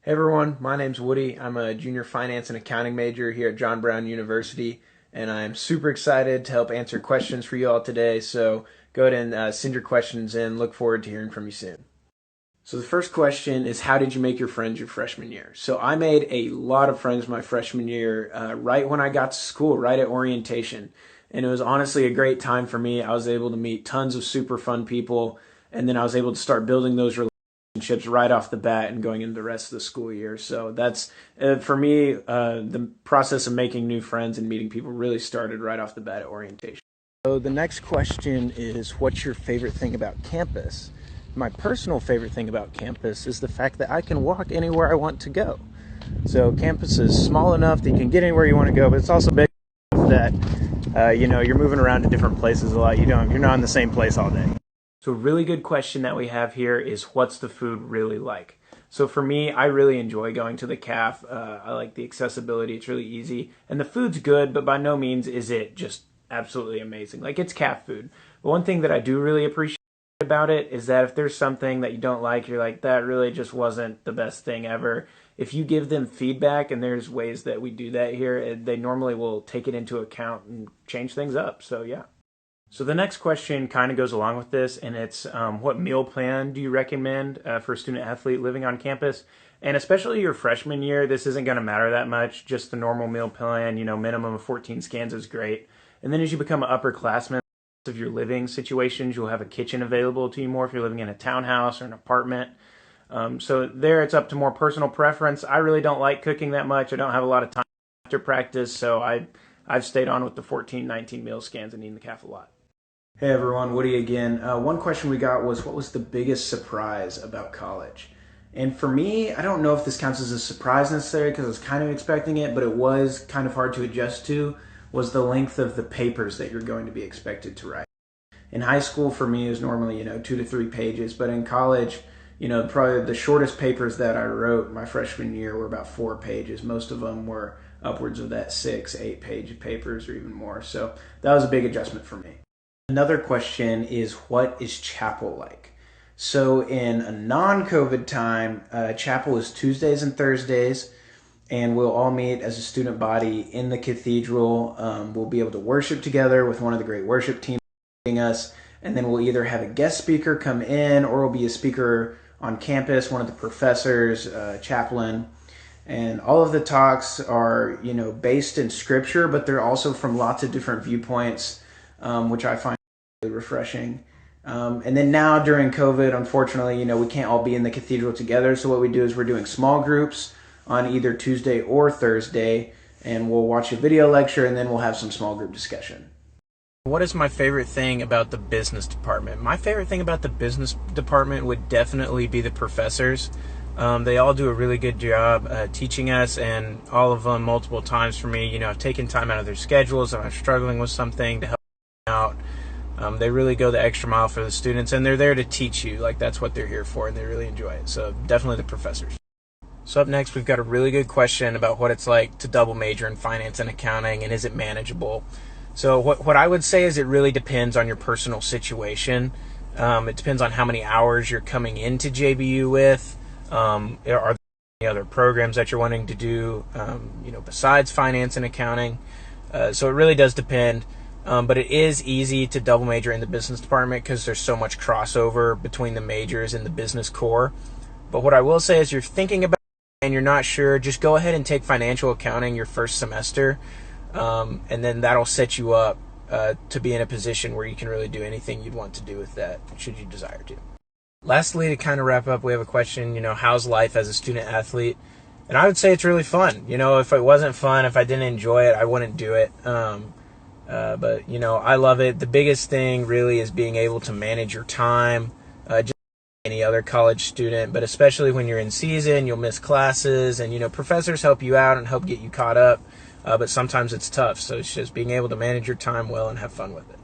Hey everyone, my name's Woody. I'm a junior finance and accounting major here at John Brown University, and I'm super excited to help answer questions for you all today. So go ahead and send your questions in. Look forward to hearing from you soon. So the first question is, how did you make your friends your freshman year? So I made a lot of friends my freshman year, right when I got to school, right at orientation. And it was honestly a great time for me. I was able to meet tons of super fun people, and then I was able to start building those relationships right off the bat and going into the rest of the school year. So that's, for me, the process of making new friends and meeting people really started right off the bat at orientation. So the next question is, what's your favorite thing about campus? My personal favorite thing about campus is the fact that I can walk anywhere I want to go. So campus is small enough that you can get anywhere you want to go, but it's also big enough that you're moving around to different places a lot. You're not in the same place all day. So a really good question that we have here is, what's the food really like? So for me, I really enjoy going to the caf. I like the accessibility. It's really easy. And the food's good, but by no means is it just absolutely amazing. Like, it's caf food. But one thing that I do really appreciate about it is that if there's something that you don't like, you're like, that really just wasn't the best thing ever. If you give them feedback, and there's ways that we do that here, they normally will take it into account and change things up. So yeah. So the next question kind of goes along with this, and it's what meal plan do you recommend for a student athlete living on campus? And especially your freshman year, this isn't going to matter that much. Just the normal meal plan, minimum of 14 scans is great. And then as you become an upperclassman, of your living situations, you'll have a kitchen available to you more if you're living in a townhouse or an apartment. So there, it's up to more personal preference. I really don't like cooking that much. I don't have a lot of time after practice, so I've stayed on with the 14, 19 meal scans and eating the caf a lot. Hey everyone, Woody again. One question we got was, what was the biggest surprise about college? And for me, I don't know if this counts as a surprise necessarily, because I was kind of expecting it, but it was kind of hard to adjust to, was the length of the papers that you're going to be expected to write. In high school, for me, is normally 2 to 3 pages, but in college, probably the shortest papers that I wrote my freshman year were about 4 pages. Most of them were upwards of that 6, 8 page papers or even more. So that was a big adjustment for me. Another question is, what is chapel like? So in a non-COVID time, chapel is Tuesdays and Thursdays, and we'll all meet as a student body in the cathedral. We'll be able to worship together with one of the great worship teams leading us, and then we'll either have a guest speaker come in, or we'll be a speaker on campus, one of the professors, chaplain. And all of the talks are, based in scripture, but they're also from lots of different viewpoints, which I find really refreshing. And then now during COVID, unfortunately, we can't all be in the cathedral together. So what we do is we're doing small groups on either Tuesday or Thursday, and we'll watch a video lecture, and then we'll have some small group discussion. What is my favorite thing about the business department? My favorite thing about the business department would definitely be the professors. They all do a really good job teaching us, and all of them multiple times for me. I've taken time out of their schedules if I'm struggling with something to help out. They really go the extra mile for the students, and they're there to teach you. Like, that's what they're here for, and they really enjoy it. So definitely the professors. So up next, we've got a really good question about what it's like to double major in finance and accounting, and is it manageable? So what I would say is, it really depends on your personal situation. It depends on how many hours you're coming into JBU with. Are there any other programs that you're wanting to do, besides finance and accounting? So it really does depend. But it is easy to double major in the business department because there's so much crossover between the majors and the business core. But what I will say is, you're thinking about and you're not sure, just go ahead and take financial accounting your first semester, and then that'll set you up to be in a position where you can really do anything you'd want to do with that, should you desire to. Lastly, to kind of wrap up, we have a question, how's life as a student athlete? And I would say it's really fun. If it wasn't fun, if I didn't enjoy it, I wouldn't do it. But I love it. The biggest thing really is being able to manage your time, just like any other college student, but especially when you're in season, you'll miss classes, and professors help you out and help get you caught up, but sometimes it's tough. So it's just being able to manage your time well and have fun with it.